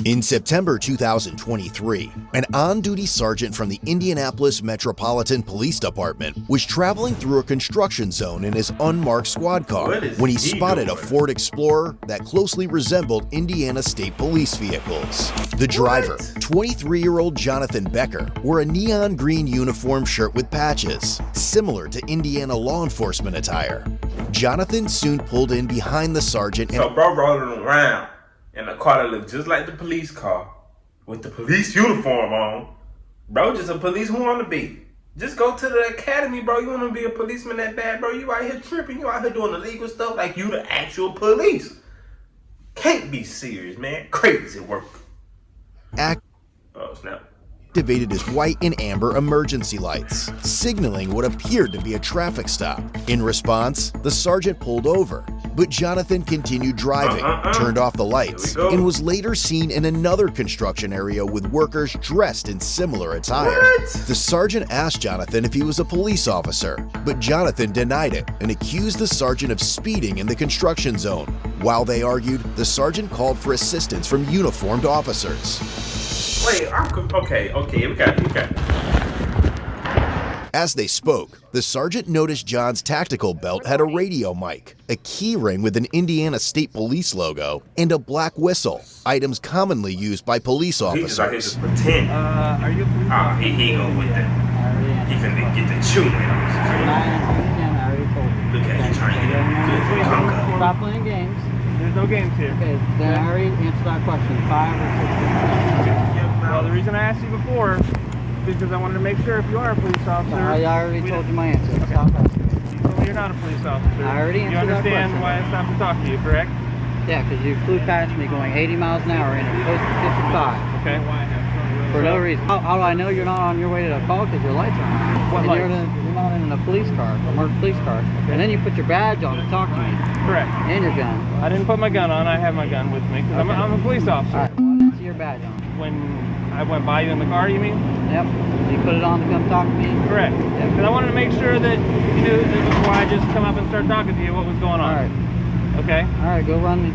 In September 2023, an on-duty sergeant from the Indianapolis Metropolitan Police Department was traveling through a construction zone in his unmarked squad car when he spotted a Ford Explorer that closely resembled Indiana State Police vehicles. The driver, 23-year-old Jonathan Becker, wore a neon green uniform shirt with patches, similar to Indiana law enforcement attire. Jonathan soon pulled in behind the sergeant and bro rolling around in a car that looked just like the police car with the police uniform on. Bro, just a police who wanna be. Just go to the academy, bro. You wanna be a policeman that bad, bro? You out here tripping, you out here doing illegal stuff like you the actual police. Can't be serious, man. Crazy work. Oh, snap. Activated his white and amber emergency lights, signaling what appeared to be a traffic stop. In response, the sergeant pulled over, but Jonathan continued driving, turned off the lights, and was later seen in another construction area with workers dressed in similar attire. The sergeant asked Jonathan if he was a police officer, but Jonathan denied it and accused the sergeant of speeding in the construction zone. While they argued, the sergeant called for assistance from uniformed officers. Wait, okay, we got it. As they spoke, the sergeant noticed John's tactical belt had a radio mic, a key ring with an Indiana State Police logo, and a black whistle, items commonly used by police officers. He's just pretend. Are you a police officer? He go with that. He finna get the chewing. Look at him trying to get it. Stop playing games. There's no games here. Okay, then I already answered that question. 5 or 6. Well, the reason I asked you before is because I wanted to make sure if you are a police officer. I already told you my answer. Stop asking. You told me you're not a police officer. I already answered that question. You understand why I stopped to talk to you, correct? Yeah, because you flew past me going 80 miles an hour and it was 55. Okay. For no reason. How do I know you're not on your way to the call? Because your lights are on. What lights? You're not in a police car, a marked police car. Okay. And then you put your badge on to talk to me. Correct. And your gun. I didn't put my gun on. I have my gun with me because I'm a police officer. All right. Well, I didn't see your badge on. When I went by you in the car, you mean? Yep. You put it on to come talk to me? Correct. Yep. Because I wanted to make sure that you knew before I just come up and start talking to you what was going on. All right. Okay? All right, go run me.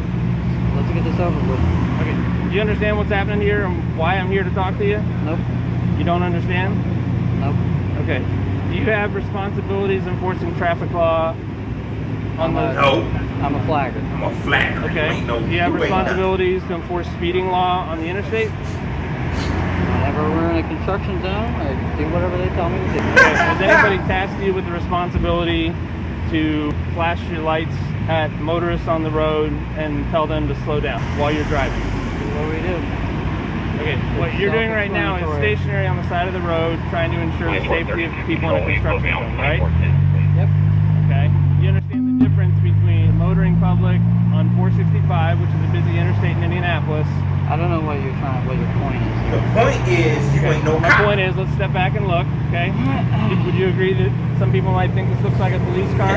Let's get this over with. Okay. Do you understand what's happening here and why I'm here to talk to you? Nope. You don't understand? Nope. Okay. Do you have responsibilities enforcing traffic law on the... No. I'm a flagger. I'm a flagger. Okay. Do you have responsibilities to enforce speeding law on the interstate? Whenever we're in a construction zone, I do whatever they tell me to do. Okay. Has anybody tasked you with the responsibility to flash your lights at motorists on the road and tell them to slow down while you're driving? That's what we do. Okay, what you're doing right now is stationary on the side of the road trying to ensure the safety of people in a construction zone, right? Yep. Okay. You understand the difference between the motoring public on 465, which is a busy interstate in Indianapolis. I don't know what your point is. The point is you ain't no cop. My point is, let's step back and look, okay? Would you agree that some people might think this looks like a police car?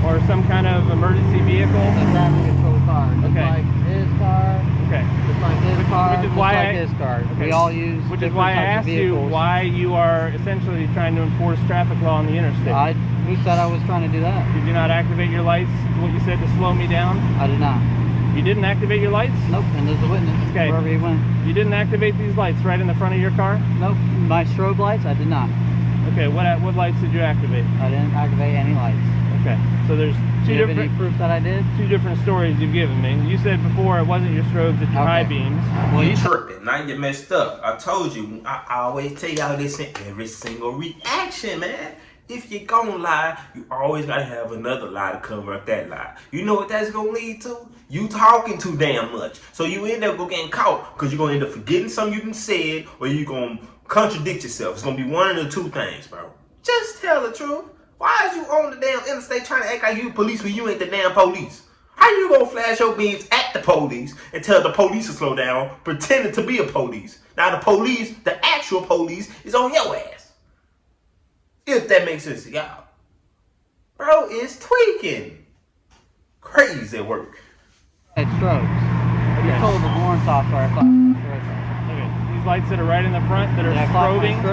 Or some kind of emergency vehicle? A traffic control car. Okay. Like his car. Okay. Just like his car. Which is why his car. Okay. We all use. Which is why I asked you why you are essentially trying to enforce traffic law on the interstate. Who said I was trying to do that? Did you not activate your lights? What you said to slow me down? I did not. You didn't activate your lights? Nope. And there's a witness. Okay. Wherever he went. You didn't activate these lights right in the front of your car? Nope. My strobe lights, I did not. Okay. What lights did you activate? I didn't activate any lights. Okay, so there's two different... any proof that I did? Two different stories you've given me. You said before it wasn't your strobes, it's your high beams. Well, you tripping. Now you messed up. I told you. I always tell y'all this in every single reaction, man. If you're gonna lie, you always gotta have another lie to cover up that lie. You know what that's gonna lead to? You talking too damn much. So you end up getting caught because you're gonna end up forgetting something you done said or you're gonna contradict yourself. It's gonna be one of the two things, bro. Just tell the truth. Why is you on the damn interstate trying to act like you police when you ain't the damn police? How you gonna flash your beams at the police and tell the police to slow down, pretending to be a police? Now the police, the actual police, is on your ass. If that makes sense to y'all. Bro, it's tweaking. Crazy work. It's strobes. You told the warrant software. Okay. These lights that are right in the front that are strobing.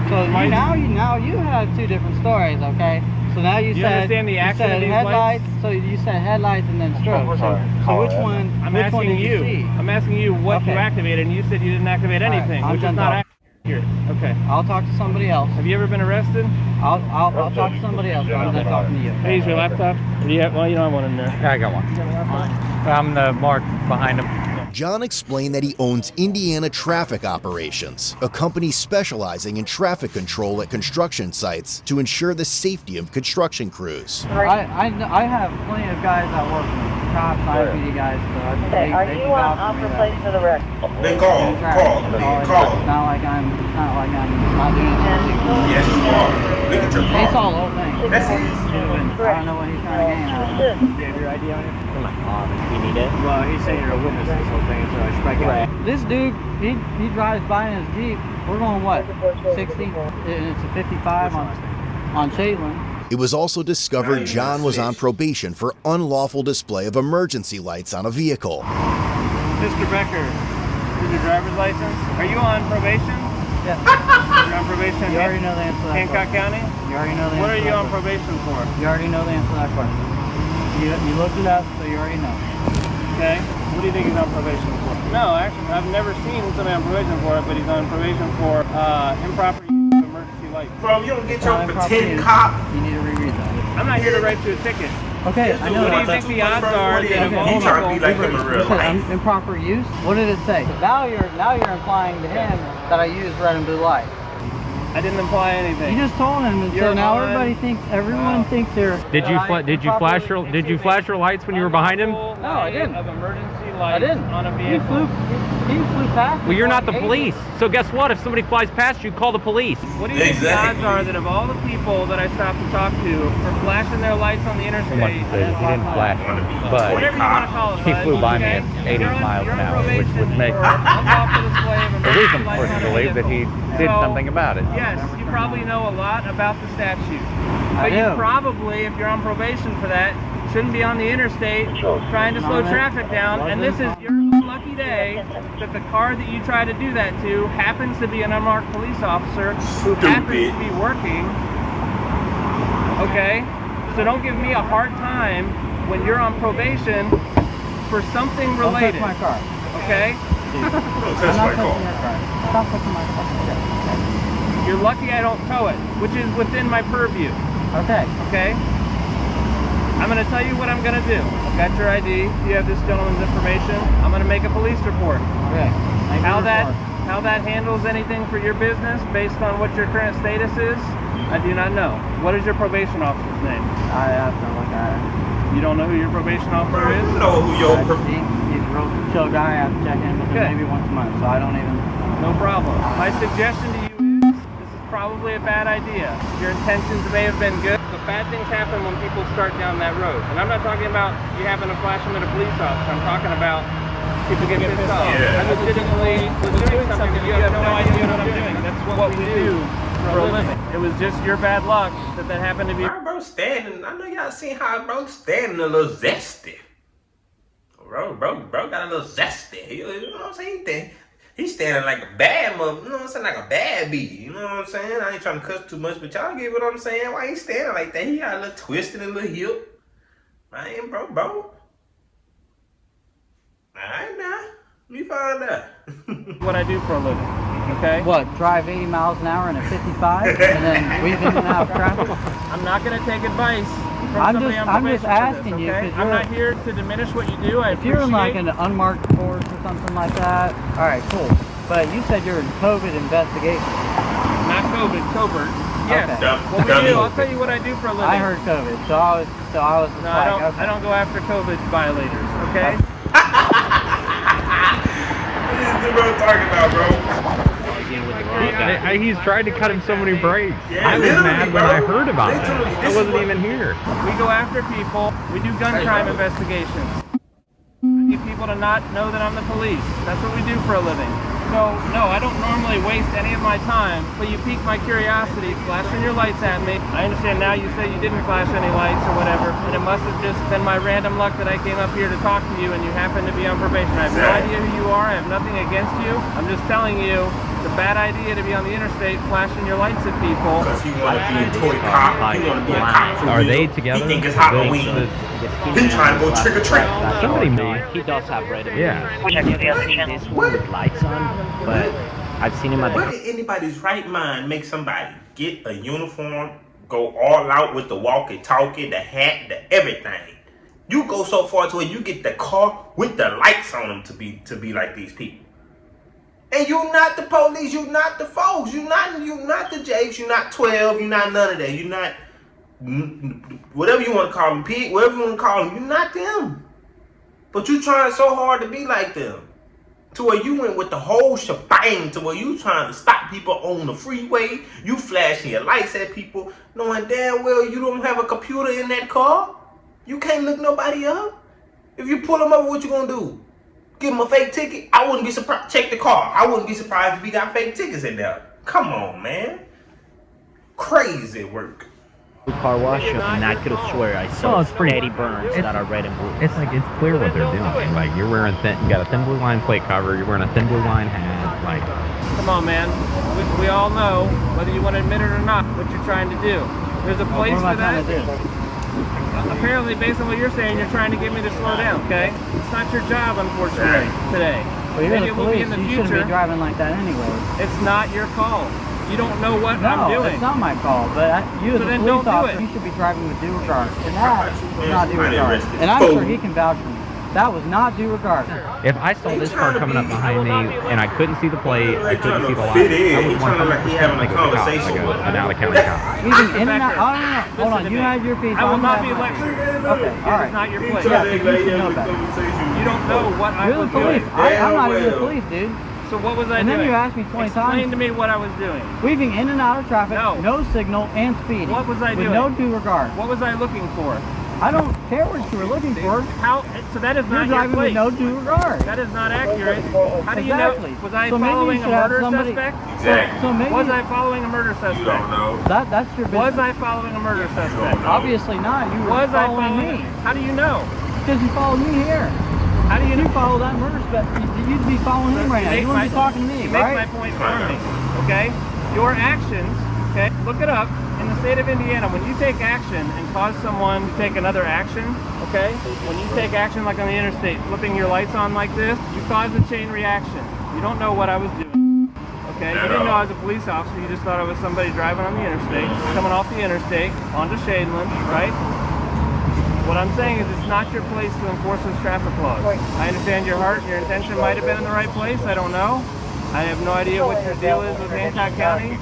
So now you have two different stories, okay? So now you said understand the action said of these headlights. So you said headlights and then strobe. So which one? I'm which one asking did you. see? I'm asking you what you Okay. activated, and you said you didn't activate All right, anything, I'm which is done not talking. accurate. Okay. I'll talk to somebody else. Have you ever been arrested? I'll talk to somebody else. I'm done talking to you. Can I use your laptop? Or do you have, well, you don't have one in there. Yeah, I got one. You got a laptop? I'm the mark behind him. John explained that he owns Indiana Traffic Operations, a company specializing in traffic control at construction sites to ensure the safety of construction crews. I have plenty of guys that work with me. Cops, IPD guys. So Okay, are you on place for the wreck? Then call. It's not like I'm not doing anything. Yes, you are. Look at your He car. saw the whole thing. That's it. I don't know what he's trying to gain out of it. Good. Do you have your ID on you? Come on, you need it? Well, he's saying you're a witness to this whole thing, so I should probably get it. This dude, he drives by in his Jeep. We're going what? 60? And it's a 55 on Caitlin. It was also discovered John was on probation for unlawful display of emergency lights on a vehicle. Mr. Becker, is your driver's license? Are you on probation? Yeah. You're on probation You in already know the answer to that Hancock question. County? You already know the answer What are to you that on question. probation for? You already know the answer to that question. You looked it up, so you already know. Okay. What do you think he's on probation for? No, actually, I've never seen somebody on probation for it, but he's on probation for improper use of emergency lights. Bro, you don't get your Improper pretend use. cop. You need to reread that. I'm not here to write you a ticket. Okay, I know What do that. you think the odds are that of all He trying to be people... like him in real life. Improper use? What did it say? Now you're implying to him that I use red and blue light. I didn't imply anything. You just told him, and so You're now on- everyone thinks they're. Did you flash your lights when you were behind him? No, I didn't. Of emergency I lights didn't. on a He vehicle. flew past. Well, you're not the Hey, police. So guess what? If somebody flies past you, call the police. What do you think the Exactly. odds are that of all the people that I stopped to talk to for flashing their lights on the interstate? He didn't flash, but Whatever you want to call it. he bud, flew by me okay? at 80 You're on- miles you're an on hour, which probation would make for unlawful display of a emergency reason lights for on us a to believe that he vehicle. did So, something about it. Yes, you probably know a lot about the statute. I But you do. probably, if you're on probation for that, shouldn't be on the interstate trying to slow traffic down. And this is your lucky day that the car that you try to do that to happens to be an unmarked police officer who happens to be working. Okay? So don't give me a hard time when you're on probation for something Don't touch related. my car. Okay? Don't I'm touch not my touching car. your car. Stop touching my car. You're lucky I don't tow it, which is within my purview. Okay. Okay? I'm going to tell you what I'm going to do. I've got your ID. You have this gentleman's information. I'm going to make a police report. Okay. Thank you How for that the how that handles anything for your business based on what your current status is, I do not know. What is your probation officer's name? I have to look at it. You don't know who your probation officer Bro, is? you know who your He's a real chill guy. I have to check in with him Okay. maybe once a month, so I don't even. No problem. My suggestion to you is this is probably a bad idea. Your intentions may have been good, but bad things happen when people start down that road. And I'm not talking about you having to flash them at a police officer. I'm talking about people get pissed off. Yeah. I legitimately was doing something that you have no idea what I'm doing. That's what we do for a living. It was just your bad luck that happened to be. Why bro standing? I know y'all seen how bro standing a little zesty. Bro got a little zesty. You know what I'm saying? He's standing like a bad mother, you know what I'm saying? Like a bad bee, you know what I'm saying? I ain't trying to cuss too much, but y'all get what I'm saying? Why he standing like that? He got a little twist in a little hip. Man, bro. Alright now. Let me find out. What I do for a living, okay? What? Drive 80 miles an hour in a 55, and then weave in and out of traffic? I'm not going to take advice from I'm somebody just- on I'm just probation for asking this, you, okay? 'cause I'm you're- not here to diminish what you do. I If you're in like appreciate- an unmarked force or something like that, all right, cool. But you said you're in COVID investigation. Not COVID, covert. Yes. Okay. What we do, I'll tell you what I do for a living. I heard COVID, so I was just No, like, okay. I don't go after COVID violators, okay? What is the bro talking about, bro? He's tried to cut him so many breaks. Yeah, I was literally, mad when bro. I heard about it. Literally, I this is wasn't what- even here. We go after people. We do gun crime investigations. I need people to not know that I'm the police. That's what we do for a living. So, no, I don't normally waste any of my time, but you piqued my curiosity, flashing your lights at me. I understand now you say you didn't flash any lights or whatever, and it must have just been my random luck that I came up here to talk to you and you happen to be on probation. I have no idea who you are. I have nothing against you. I'm just telling you to a bad idea to be on the interstate flashing your lights at people. Because he want to be a toy cop. He want to be a cop for Are real. they together? He think it's Halloween. He trying to go trick or treat. Somebody He does have red and Yeah. blue. I've never seen this one with lights on, but I've seen him at Where did anybody's right mind make somebody get a uniform, go all out with the walkie-talkie, the hat, the everything? You go so far to where you get the car with the lights on them to be like these people. And you're not the police, you're not the folks, you're not the Jakes, you're not 12, you're not none of that, you're not whatever you want to call them, pig, whatever you want to call them, you're not them. But you trying so hard to be like them. To where you went with the whole shebang, to where you trying to stop people on the freeway, you flashing your lights at people, knowing damn well you don't have a computer in that car. You can't look nobody up. If you pull them over, what you gonna do? Give them a fake ticket? I wouldn't be surprised. Check the car. I wouldn't be surprised if we got fake tickets in there. Come on, man. Crazy work. car wash, and I could have swear I saw steady burns that are red and blue. It's like, it's clear what they're doing. Like, you're wearing you got a thin blue line plate cover, you're wearing a thin blue line hat, like. Come on, man. We all know, whether you want to admit it or not, what you're trying to do. There's a place for that. Apparently, based on what you're saying, you're trying to get me to slow down, okay? It's not your job, unfortunately, today. Well, you're Maybe the it will be police. in the You future. shouldn't be driving like that anyway. It's not your call. You don't know what I'm No, doing. it's not my call. But you as So a then police don't do officer, it. you should be driving with due regard. And that was not due Somebody regard. arrested. And I'm sure he can vouch for me. That was not due regard. If I saw this car coming up behind me and I couldn't see the plate, I couldn't see the light, Fit in. I would He's trying to like he having a 100% think it was a cop, conversation like with an out-of-county cop. Even in and out. I don't know. Hold on. Listen to You me. have your piece. I will I'm not gonna be have lectured. mine. Okay. All right. It's not your place. Yeah, you should know better. You don't know what I You're was the police. doing. I'm not even the police, dude. So what was I And doing? then you asked me 20 Explain times. to me what I was doing. Weaving in and out of traffic, No. no signal, and speeding. What was I with doing? no due regard. What was I looking for? I don't care what you were looking for. How? So that is You're not your driving with place. no due regard. That is not accurate. How do you Exactly. know? Was I So maybe you following a should have murder somebody- suspect? Exactly. So maybe Was I following a murder suspect? You don't know. that's your business. Was I following a murder suspect? Obviously not. You were Was I following me. How do you know? Because you followed me here. How do you You know? follow that murder suspect. You'd be following him right now. You wouldn't be talking to me, You make right? my point for me, okay? Your actions, okay? Look it up. In the state of Indiana, when you take action and cause someone to take another action, okay? When you take action like on the interstate, flipping your lights on like this, you cause a chain reaction. You don't know what I was doing, okay? You didn't know I was a police officer. You just thought I was somebody driving on the interstate, coming off the interstate, onto Shadeland, right? What I'm saying is it's not your place to enforce those traffic laws. I understand your heart, your intention might have been in the right place. I don't know. I have no idea what your deal is with Hancock County.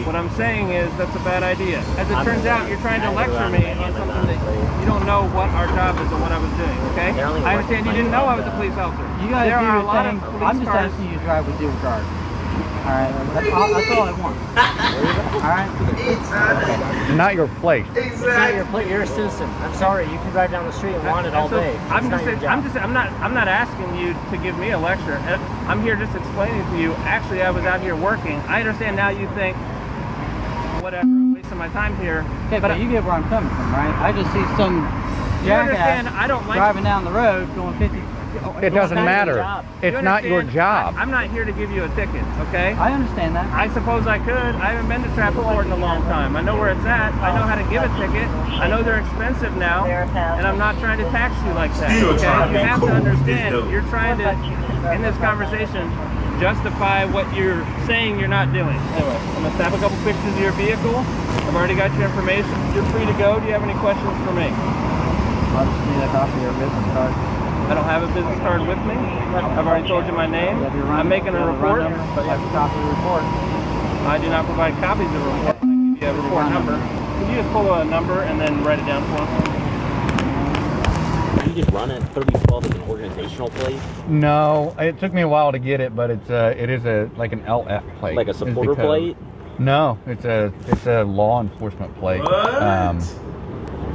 What I'm saying is that's a bad idea. As it turns out, you're trying to lecture me on something that you don't know what our job is and what I was doing, okay? I understand you didn't know I was a police officer. You guys There do are a your lot thing. of I'm police just cars. asking you to drive with due regard. All right, that's all I want. All right. Not your place. You're a citizen. I'm sorry. You can drive down the street and want it all So, day. I'm It's not your job. I'm not asking you to give me a lecture. I'm here just explaining to you. Actually, I was out here working. I understand now. You think, whatever, I'm wasting my time here. Okay, but you get where I'm coming from, right? I just see some You understand? jackass I don't like. driving down the road going 50. It doesn't not your matter. job. It's not your job. I'm not here to give you a ticket, okay? I understand that. I suppose I could. I haven't been to traffic court in a long time. I know where it's at. I know how to give a ticket. I know they're expensive now, and I'm not trying to tax you like that. Still Okay? trying to You be have cool to with this understand. dude. You're trying to, in this conversation, justify what you're saying you're not doing. Anyway, I'm gonna snap a couple pictures of your vehicle. I've already got your information. You're free to go. Do you have any questions for me? I just need a copy of your business card. I don't have a business card with me. I've already told you my name. You have your run- I'm making you a have report. run number, but you have a copy of the report. I do not provide copies of the report. I give you a report number. Can you just pull a number and then write it down for me? You just run it 3012 as an organizational plate, No, it took me a while to get it, but it is like an LF plate. like a is the supporter code. plate. No, it's a law enforcement plate. What?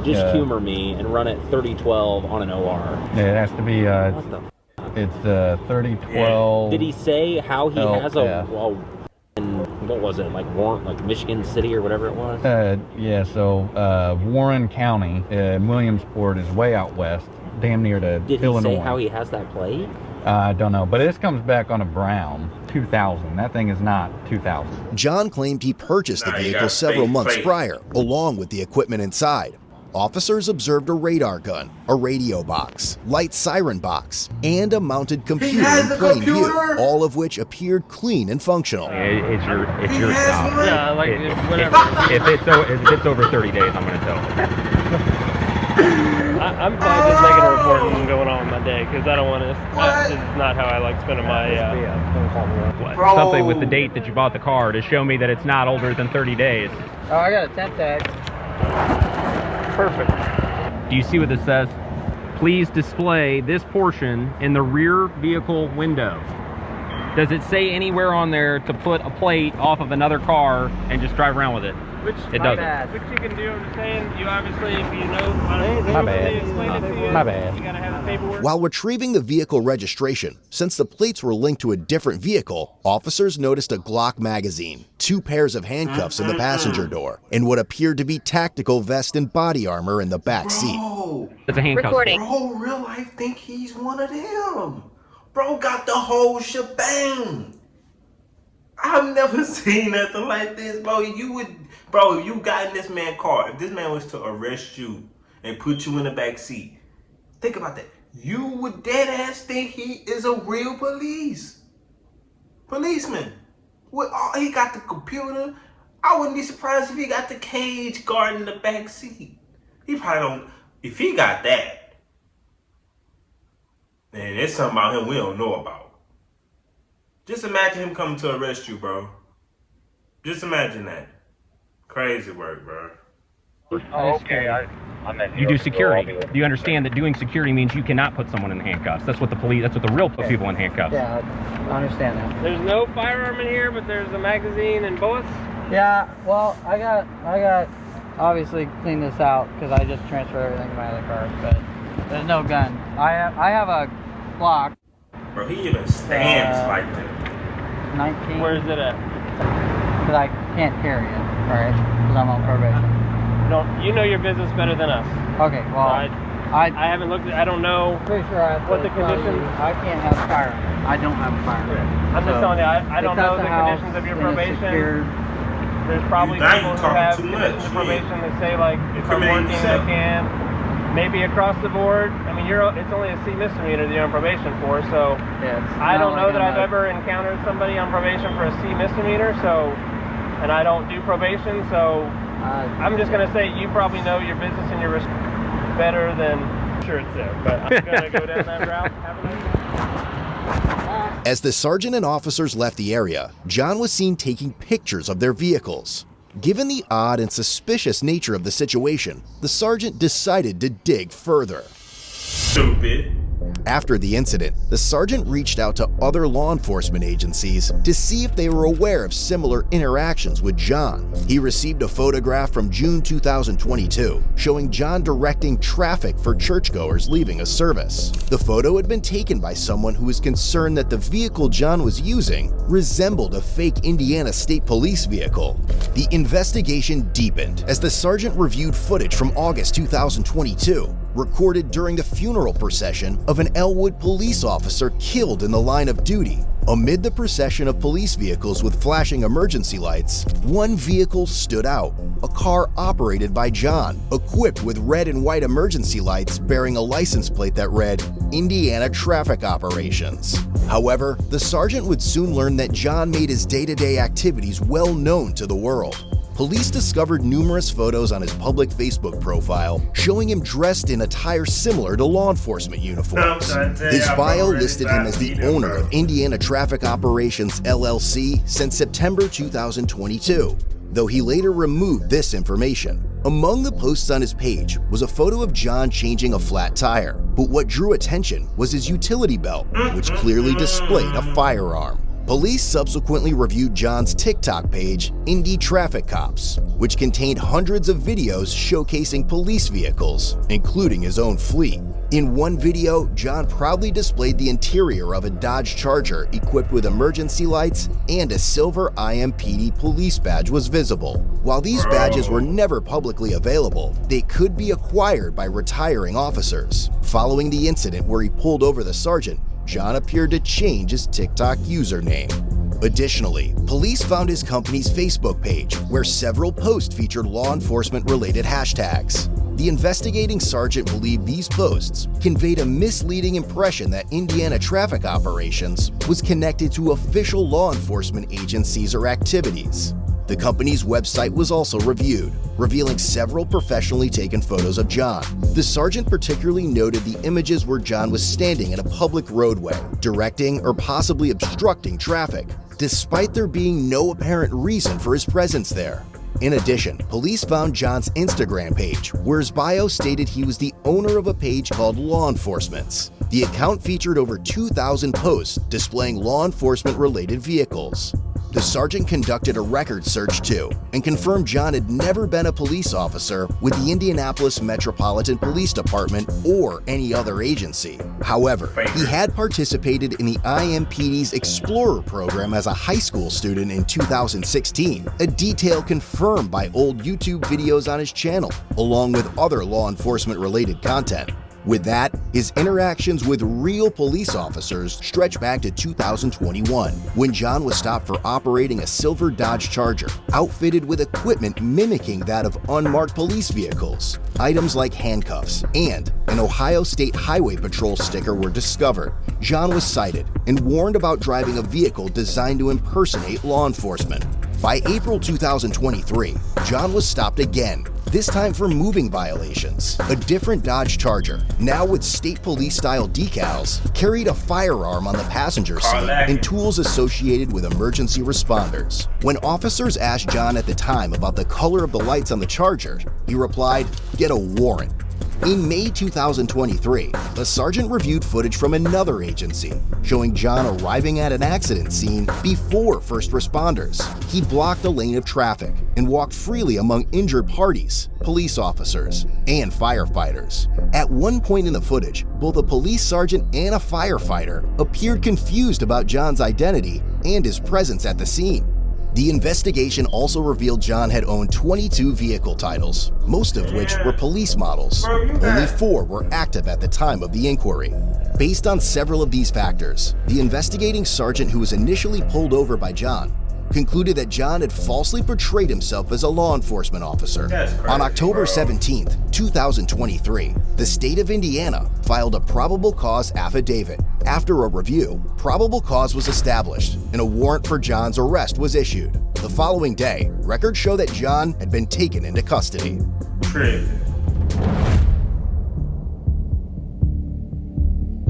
Just Yeah. humor me and run it 3012 on an OR. Yeah, it has to be. What the? It's 3012. Did he say how he has LF. what was it, like Warren, like Michigan City or whatever it was? Yeah, so Warren County, Williamsport is way out west, damn near to Did he Illinois. say how he has that plate? I don't know, but this comes back on a brown 2000. That thing is not 2000. John claimed he purchased the Nah, you vehicle got several fake months plate. prior, along with the equipment inside. Officers observed a radar gun, a radio box, light siren box, and a mounted computer has in the plain view, computer? all of which appeared clean and functional. It's your He job. has one? Yeah, like It- whatever. If it's over 30 days, I'm gonna tow. I'm fine just making a report and going on with my day because I don't want to. What? This is not how I like spending my. Bro. Something with the date that you bought the car to show me that it's not older than 30 days. Oh, I got a tent tag. Perfect. Do you see what this says? Please display this portion in the rear vehicle window. Does it say anywhere on there to put a plate off of another car and just drive around with it? Which It doesn't. Which you can do. I'm just saying. You obviously, if you know, My bad. explain it to you. My bad. You gotta have the paperwork. While retrieving the vehicle registration, since the plates were linked to a different vehicle, officers noticed a Glock magazine, 2 pairs of handcuffs in the passenger door, and what appeared to be tactical vest and body armor in the back seat. Bro, It's a handcuff. bro, real life think he's one of them. Bro got the whole shebang. I've never seen nothing like this, bro. If you got in this man's car, if this man was to arrest you and put you in the back seat, think about that. You would dead ass think he is a real policeman. He got the computer. I wouldn't be surprised if he got the cage guard in the back seat. He probably don't. If he got that, then there's something about him we don't know about. Just imagine him coming to arrest you, bro. Just imagine that. Crazy work, bro. Okay, You do security. Do you understand that doing security means you cannot put someone in handcuffs? That's what the police. That's what the real put people in handcuffs. Yeah, I understand that. There's no firearm in here, but there's a magazine and bullets. Yeah, well, I got obviously clean this out because I just transferred everything to my other cars, but there's no gun. I have a Glock Bro, he even stands like that. 19. Where is it at? Because I can't carry it, right? Because I'm on probation. You know your business better than us. Okay, well, I haven't looked at. I don't know. pretty sure I have What to the tell you, conditions- I can't have a firearm. I don't have a firearm. I'm just telling you. I don't It's at know the house, conditions of your and it's probation. secured. There's probably Now you people who talking have too conditions much, of yeah. probation that say like if I'm Incriminate working, I yourself. can. Maybe across the board. I mean, it's only a C misdemeanor that you're on probation for. So Yeah, it's I not don't know like that I'm I've ever encountered somebody on probation for a C misdemeanor. So, and I don't do probation. So I'm just gonna say you probably know your business and your risk better than sure it's there. But I'm gonna go down that route. Have a nice day. As the sergeant and officers left the area, John was seen taking pictures of their vehicles. Given the odd and suspicious nature of the situation, the sergeant decided to dig further. Stupid. After the incident, the sergeant reached out to other law enforcement agencies to see if they were aware of similar interactions with John. He received a photograph from June 2022 showing John directing traffic for churchgoers leaving a service. The photo had been taken by someone who was concerned that the vehicle John was using resembled a fake Indiana State Police vehicle. The investigation deepened as the sergeant reviewed footage from August 2022 recorded during the funeral procession of an Elwood police officer killed in the line of duty. Amid the procession of police vehicles with flashing emergency lights, one vehicle stood out, a car operated by John, equipped with red and white emergency lights bearing a license plate that read, Indiana Traffic Operations. However, the sergeant would soon learn that John made his day-to-day activities well known to the world. Police discovered numerous photos on his public Facebook profile showing him dressed in attire similar to law enforcement uniforms. His bio listed him as the owner of Indiana Traffic Operations LLC since September 2022, though he later removed this information. Among the posts on his page was a photo of John changing a flat tire, but what drew attention was his utility belt, which clearly displayed a firearm. Police subsequently reviewed John's TikTok page, Indy Traffic Cops, which contained hundreds of videos showcasing police vehicles, including his own fleet. In one video, John proudly displayed the interior of a Dodge Charger equipped with emergency lights, and a silver IMPD police badge was visible. While these badges were never publicly available, they could be acquired by retiring officers. Following the incident where he pulled over the sergeant, John appeared to change his TikTok username. Additionally, police found his company's Facebook page, where several posts featured law enforcement-related hashtags. The investigating sergeant believed these posts conveyed a misleading impression that Indiana traffic operations was connected to official law enforcement agencies or activities. The company's website was also reviewed, revealing several professionally taken photos of John. The sergeant particularly noted the images where John was standing in a public roadway, directing or possibly obstructing traffic, despite there being no apparent reason for his presence there. In addition, police found John's Instagram page, where his bio stated he was the owner of a page called Law Enforcement's. The account featured over 2,000 posts displaying law enforcement-related vehicles. The sergeant conducted a record search too, and confirmed John had never been a police officer with the Indianapolis Metropolitan Police Department or any other agency. However, he had participated in the IMPD's Explorer program as a high school student in 2016, a detail confirmed by old YouTube videos on his channel, along with other law enforcement-related content. With that, his interactions with real police officers stretch back to 2021, when John was stopped for operating a silver Dodge Charger, outfitted with equipment mimicking that of unmarked police vehicles. Items like handcuffs and an Ohio State Highway Patrol sticker were discovered. John was cited and warned about driving a vehicle designed to impersonate law enforcement. By April 2023, John was stopped again, this time for moving violations. A different Dodge Charger, now with state police-style decals, carried a firearm on the passenger seat and tools associated with emergency responders. When officers asked John at the time about the color of the lights on the Charger, he replied, "Get a warrant." In May 2023, a sergeant reviewed footage from another agency, showing John arriving at an accident scene before first responders. He blocked a lane of traffic and walked freely among injured parties, police officers, and firefighters. At one point in the footage, both a police sergeant and a firefighter appeared confused about John's identity and his presence at the scene. The investigation also revealed John had owned 22 vehicle titles, most of which were police models. Only 4 were active at the time of the inquiry. Based on several of these factors, the investigating sergeant who was initially pulled over by John concluded that John had falsely portrayed himself as a law enforcement officer. On October 17, 2023, the state of Indiana filed a probable cause affidavit. After a review, probable cause was established and a warrant for John's arrest was issued. The following day, records show that John had been taken into custody.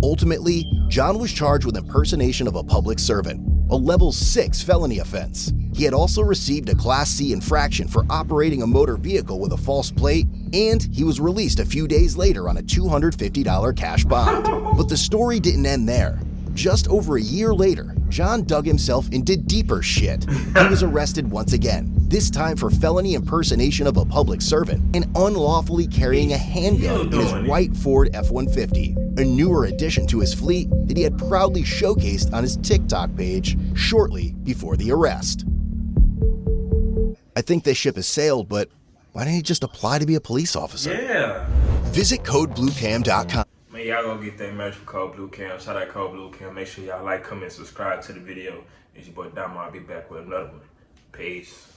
Ultimately, John was charged with impersonation of a public servant, a level 6 felony offense. He had also received a Class C infraction for operating a motor vehicle with a false plate, and he was released a few days later on a $250 cash bond. But the story didn't end there. Just over a year later, John dug himself into deeper shit. He was arrested once again, this time for felony impersonation of a public servant and unlawfully carrying a handgun in his white Ford F-150, a newer addition to his fleet that he had proudly showcased on his TikTok page shortly before the arrest. I think this ship has sailed, but why didn't he just apply to be a police officer? Yeah. Visit CodeBlueCam.com. Man, y'all go get that merch for Code Blue Cam. Shout out Code Blue Cam. Make sure y'all like, comment, subscribe to the video. It's your boy Damo. I'll be back with another one. Peace.